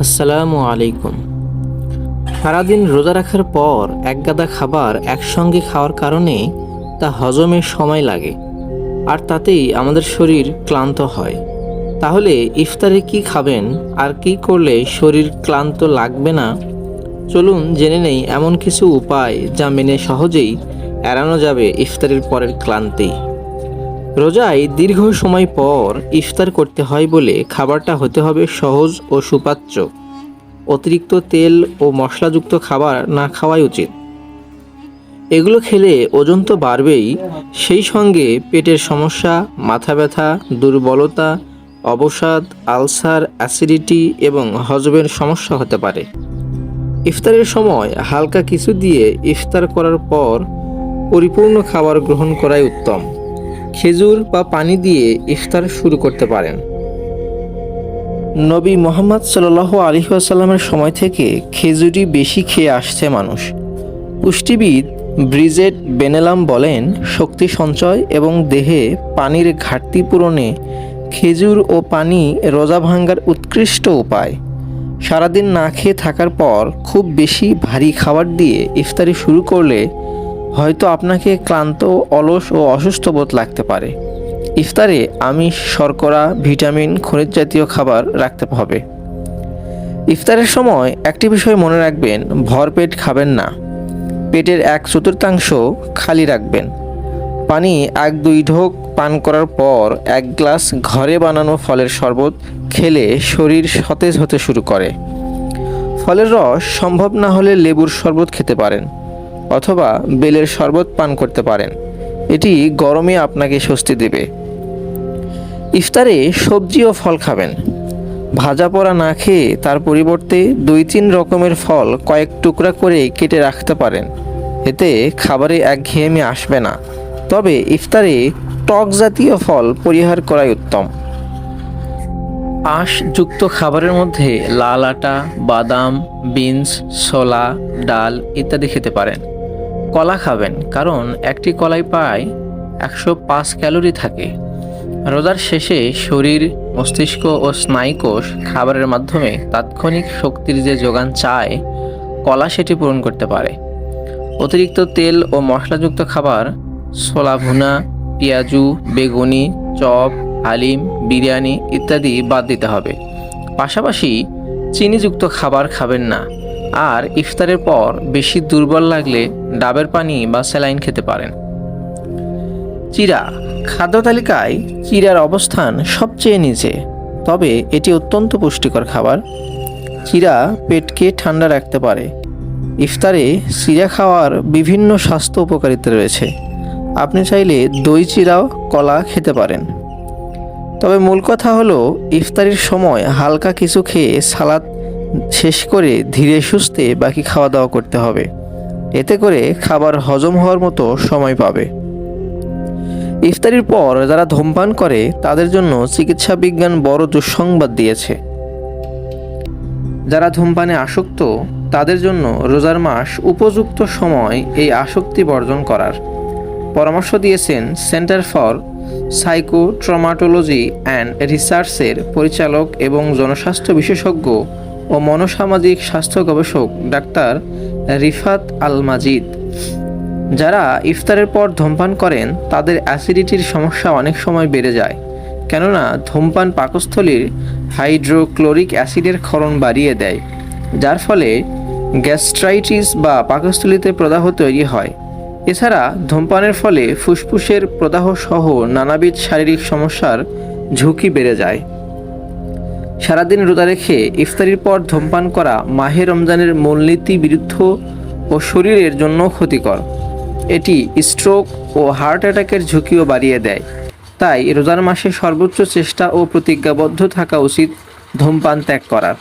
আসসালামু আলাইকুম। সারাদিন রোজা রাখার পর একগাদা খাবার একসঙ্গে খাওয়ার কারণে তা হজমের সময় লাগে, আর তাতেই আমাদের শরীর ক্লান্ত হয়। তাহলে ইফতারে কি খাবেন আর কি করলে শরীর ক্লান্ত লাগবে না, চলুন জেনে নেই এমন কিছু উপায় যা মেনে সহজেই এড়ানো যাবে ইফতারের পরের ক্লান্তি। রোজায় দীর্ঘ সময় পর ইফতার করতে হয় বলে খাবারটা হতে হবে সহজ ও সুপাচ্য। অতিরিক্ত তেল ও মশলাযুক্ত খাবার না খাওয়াই উচিত। এগুলো খেলে ওজন তো বাড়বেই, সেই সঙ্গে পেটের সমস্যা, মাথা ব্যথা, দুর্বলতা, অবসাদ, আলসার, অ্যাসিডিটি এবং হজমের সমস্যা হতে পারে। ইফতারের সময় হালকা কিছু দিয়ে ইফতার করার পর পরিপূর্ণ খাবার গ্রহণ করাই উত্তম। খেজুর বা পানি দিয়ে ইফতার শুরু করতে পারেন। নবী মুহাম্মদ সাল্লাল্লাহু আলাইহি ওয়াসাল্লামের সময় থেকে খেজুরই বেশি খেয়ে আসছে মানুষ। পুষ্টিবিদ ব্রিজেট বেনেলাম বলেন, শক্তি সঞ্চয় এবং দেহে পানির ঘাটতি পূরণে খেজুর ও পানি রোজা ভাঙ্গার উৎকৃষ্ট উপায়। সারাদিন না খেয়ে থাকার পর খুব বেশি ভারী খাবার দিয়ে ইফতারি শুরু করলে হয়তো আপনাকে ক্লান্ত, অলস ও অসুস্থ বোধ লাগতে পারে। ইফতারে আমিষ, শর্করা, ভিটামিন, খনিজ জাতীয় খাবার রাখতে হবে। ইফতারের সময় একটি বিষয় মনে রাখবেন, ভরপেট খাবেন না। পেটের 1/4 খালি রাখবেন। পানি 1-2 ঢোক পান করার পর 1 গ্লাস ঘরে বানানো ফলের শরবত খেলে শরীর সতেজ হতে শুরু করে। ফলের রস সম্ভব না হলে লেবুর শরবত খেতে পারেন অথবা বেলের শরবত পান করতে পারেন। এটি গরমে আপনাকে স্বস্তি দেবে। ইফতারে সবজি ও ফল খাবেন। ভাজা পোড়া না খেয়ে তার পরিবর্তে 2-3 রকমের ফল কয়েক টুকরা করে কেটে রাখতে পারেন। এতে খাবারে একঘেয়েমি আসবে না। তবে ইফতারে টক জাতীয় ফল পরিহার করাই উত্তম। আঁশযুক্ত খাবারের মধ্যে লাল আটা, বাদাম, বিনস, ছোলা, ডাল ইত্যাদি খেতে পারেন। কলা খাবেন, কারণ একটি কলাই প্রায় 105 ক্যালোরি থাকে। রোজার শেষে শরীর, মস্তিষ্ক ও স্নায়ুকোষ খাবারের মাধ্যমে তাৎক্ষণিক শক্তির যে যোগান চায়, কলা সেটি পূরণ করতে পারে। অতিরিক্ত তেল ও মশলাযুক্ত খাবার, ছোলা ভুনা, পেঁয়াজু, বেগুনি, চপ, হালিম, বিরিয়ানি ইত্যাদি বাদ দিতে হবে। পাশাপাশি চিনিযুক্ত খাবার খাবেন না। আর ইফতারের পর বেশি দুর্বল লাগলে ডাবের পানি বা স্যালাইন খেতে পারেন। চিড়া। খাদ্য তালিকায় চিড়ার অবস্থান সবচেয়ে নিচে, তবে এটি অত্যন্ত পুষ্টিকর খাবার। চিড়া পেটকে ঠান্ডা রাখতে পারে। ইফতারে চিড়া খাওয়ার বিভিন্ন স্বাস্থ্য উপকারিতা রয়েছে। আপনি চাইলে দই চিড়াও, কলা খেতে পারেন। তবে মূল কথা হলো, ইফতারির সময় হালকা কিছু খেয়ে সালাদ শেষ করে ধীরে সুস্থে বাকি খাওয়া দাওয়া করতে হবে। এতে করে খাবার হজম হওয়ার মতো সময় পাবে। ইফতারির পর যারা ধূমপান করে তাদের জন্য চিকিৎসা বিজ্ঞান বড় দুঃসংবাদ দিয়েছে। যারা ধূমপানে আসক্ত তাদের জন্য রোজার মাস উপযুক্ত সময় এই আসক্তি বর্জন করার পরামর্শ দিয়েছেন সেন্টার ফর সাইকোট্রমাটোলজি অ্যান্ড রিসার্চের পরিচালক এবং জনস্বাস্থ্য বিশেষজ্ঞ ও মনোসামাজিক স্বাস্থ্য গবেষক ডাক্তার রিফাত আল মাজিদ। যারা ইফতারের পর ধূমপান করেন তাদের অ্যাসিডিটির সমস্যা অনেক সময় বেড়ে যায়, কেননা ধূমপান পাকস্থলীর হাইড্রোক্লোরিক অ্যাসিডের ক্ষরণ বাড়িয়ে দেয়, যার ফলে গ্যাস্ট্রাইটিস বা পাকস্থলীতে প্রদাহ তৈরি হয়। এছাড়া ধূমপানের ফলে ফুসফুসের প্রদাহ সহ নানাবিধ শারীরিক সমস্যার ঝুঁকি বেড়ে যায়। সারাদিন রোজা রেখে ইফতারির পর ধূমপান করা মাহে রমজানের মূলনীতি বিরুদ্ধ ও শরীরের জন্য ক্ষতিকর। এটি স্ট্রোক ও হার্ট অ্যাটাকের ঝুঁকিও বাড়িয়ে দেয়। তাই রোজার মাসে সর্বোচ্চ চেষ্টা ও প্রতিজ্ঞাবদ্ধ থাকা উচিত ধূমপান ত্যাগ করার।